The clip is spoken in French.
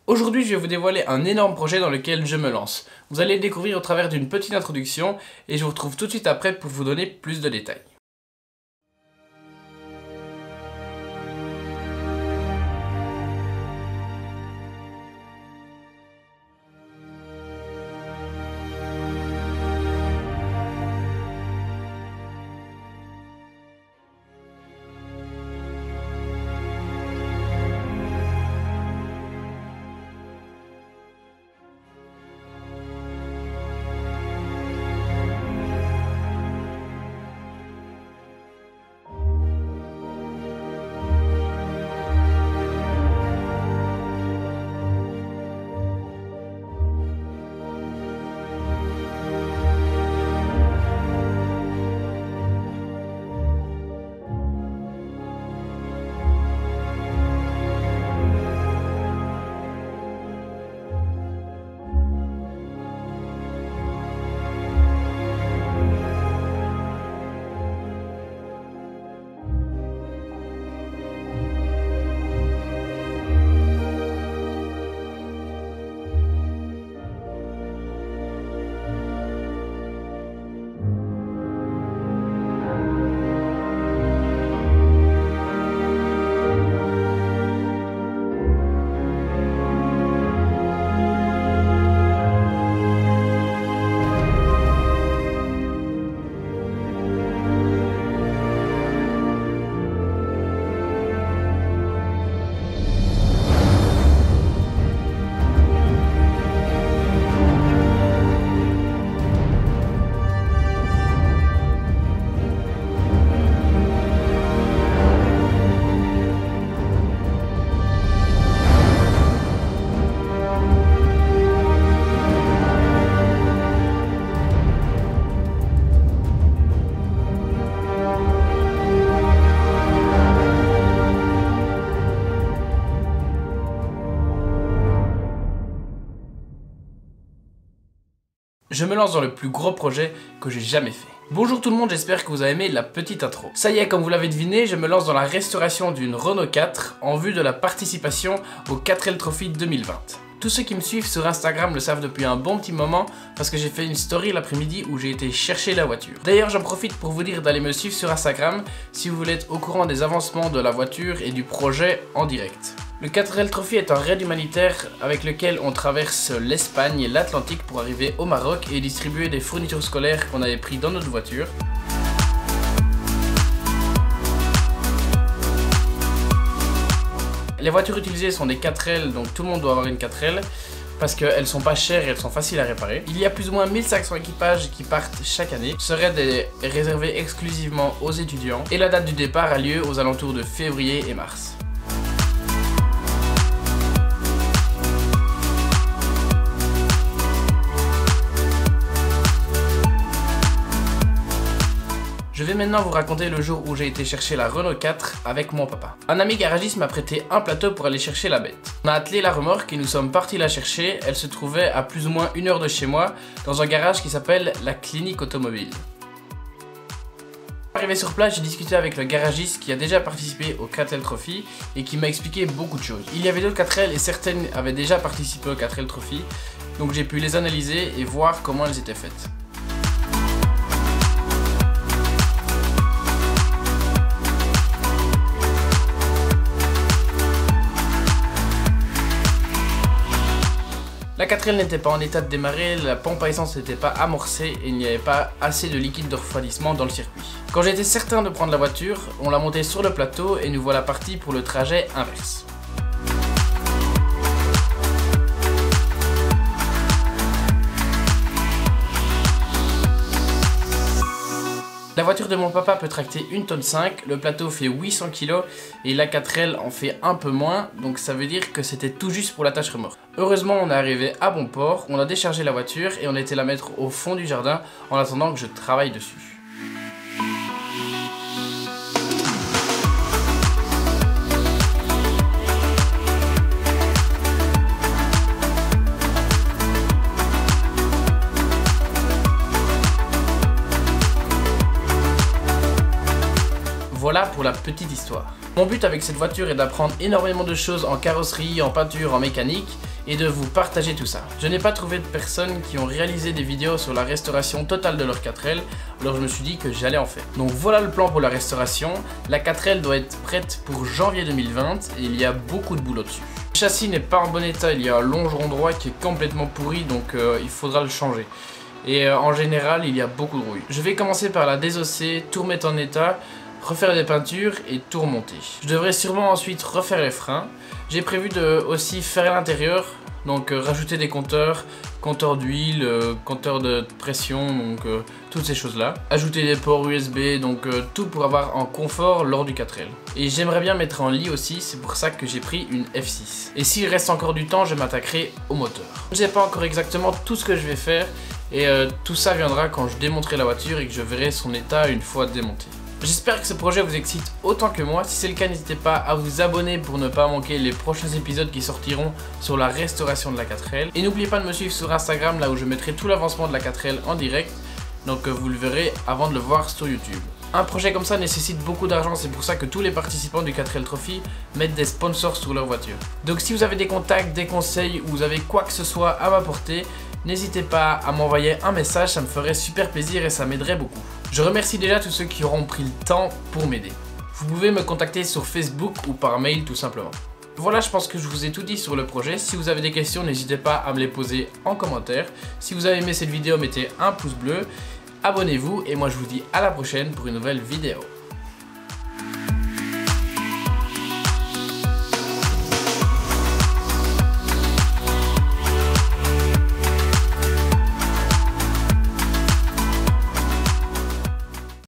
Aujourd'hui, je vais vous dévoiler un énorme projet dans lequel je me lance. Vous allez le découvrir au travers d'une petite introduction et je vous retrouve tout de suite après pour vous donner plus de détails. Je me lance dans le plus gros projet que j'ai jamais fait. Bonjour tout le monde, j'espère que vous avez aimé la petite intro. Ça y est, comme vous l'avez deviné, je me lance dans la restauration d'une Renault 4 en vue de la participation au 4L Trophy 2020. Tous ceux qui me suivent sur Instagram le savent depuis un bon petit moment parce que j'ai fait une story l'après-midi où j'ai été chercher la voiture. D'ailleurs, j'en profite pour vous dire d'aller me suivre sur Instagram si vous voulez être au courant des avancements de la voiture et du projet en direct. Le 4L Trophy est un raid humanitaire avec lequel on traverse l'Espagne et l'Atlantique pour arriver au Maroc et distribuer des fournitures scolaires qu'on avait pris dans notre voiture. Les voitures utilisées sont des 4L, donc tout le monde doit avoir une 4L parce qu'elles sont pas chères et elles sont faciles à réparer. Il y a plus ou moins 1500 équipages qui partent chaque année. Ce raid est réservé exclusivement aux étudiants et la date du départ a lieu aux alentours de février et mars. Je vais maintenant vous raconter le jour où j'ai été chercher la Renault 4 avec mon papa. Un ami garagiste m'a prêté un plateau pour aller chercher la bête. On a attelé la remorque et nous sommes partis la chercher. Elle se trouvait à plus ou moins 1 heure de chez moi, dans un garage qui s'appelle la Clinique Automobile. Arrivé sur place, j'ai discuté avec le garagiste qui a déjà participé au 4L Trophy et qui m'a expliqué beaucoup de choses. Il y avait d'autres 4L et certaines avaient déjà participé au 4L Trophy, donc j'ai pu les analyser et voir comment elles étaient faites. La 4L n'était pas en état de démarrer, la pompe à essence n'était pas amorcée et il n'y avait pas assez de liquide de refroidissement dans le circuit. Quand j'étais certain de prendre la voiture, on l'a montée sur le plateau et nous voilà partis pour le trajet inverse. La voiture de mon papa peut tracter 1,5 tonne, le plateau fait 800 kg et la 4L en fait un peu moins, donc ça veut dire que c'était tout juste pour la tâche remorque. Heureusement, on est arrivé à bon port, on a déchargé la voiture et on a été la mettre au fond du jardin en attendant que je travaille dessus. Voilà Voilà pour la petite histoire. Mon but avec cette voiture est d'apprendre énormément de choses en carrosserie, en peinture, en mécanique et de vous partager tout ça. Je n'ai pas trouvé de personnes qui ont réalisé des vidéos sur la restauration totale de leur 4L, alors je me suis dit que j'allais en faire. Donc voilà le plan pour la restauration. La 4L doit être prête pour janvier 2020 et il y a beaucoup de boulot dessus. Le châssis n'est pas en bon état, il y a un longeron droit qui est complètement pourri, donc il faudra le changer. Et en général, il y a beaucoup de rouille. Je vais commencer par la désosser, tout remettre en état, refaire des peintures et tout remonter. Je devrais sûrement ensuite refaire les freins. J'ai prévu de aussi faire l'intérieur, donc rajouter des compteurs d'huile, compteurs de pression, donc toutes ces choses là. Ajouter des ports USB, donc tout pour avoir un confort lors du 4L. Et j'aimerais bien mettre en lit aussi, c'est pour ça que j'ai pris une F6. Et s'il reste encore du temps, je m'attaquerai au moteur. Je ne sais pas encore exactement tout ce que je vais faire, et tout ça viendra quand je démonterai la voiture et que je verrai son état une fois démontée. J'espère que ce projet vous excite autant que moi. Si c'est le cas, n'hésitez pas à vous abonner pour ne pas manquer les prochains épisodes qui sortiront sur la restauration de la 4L. Et n'oubliez pas de me suivre sur Instagram, là où je mettrai tout l'avancement de la 4L en direct. Donc vous le verrez avant de le voir sur YouTube. Un projet comme ça nécessite beaucoup d'argent, c'est pour ça que tous les participants du 4L Trophy mettent des sponsors sur leur voiture. Donc si vous avez des contacts, des conseils ou vous avez quoi que ce soit à m'apporter, n'hésitez pas à m'envoyer un message, ça me ferait super plaisir et ça m'aiderait beaucoup. Je remercie déjà tous ceux qui auront pris le temps pour m'aider. Vous pouvez me contacter sur Facebook ou par mail tout simplement. Voilà, je pense que je vous ai tout dit sur le projet. Si vous avez des questions, n'hésitez pas à me les poser en commentaire. Si vous avez aimé cette vidéo, mettez un pouce bleu. Abonnez-vous et moi je vous dis à la prochaine pour une nouvelle vidéo.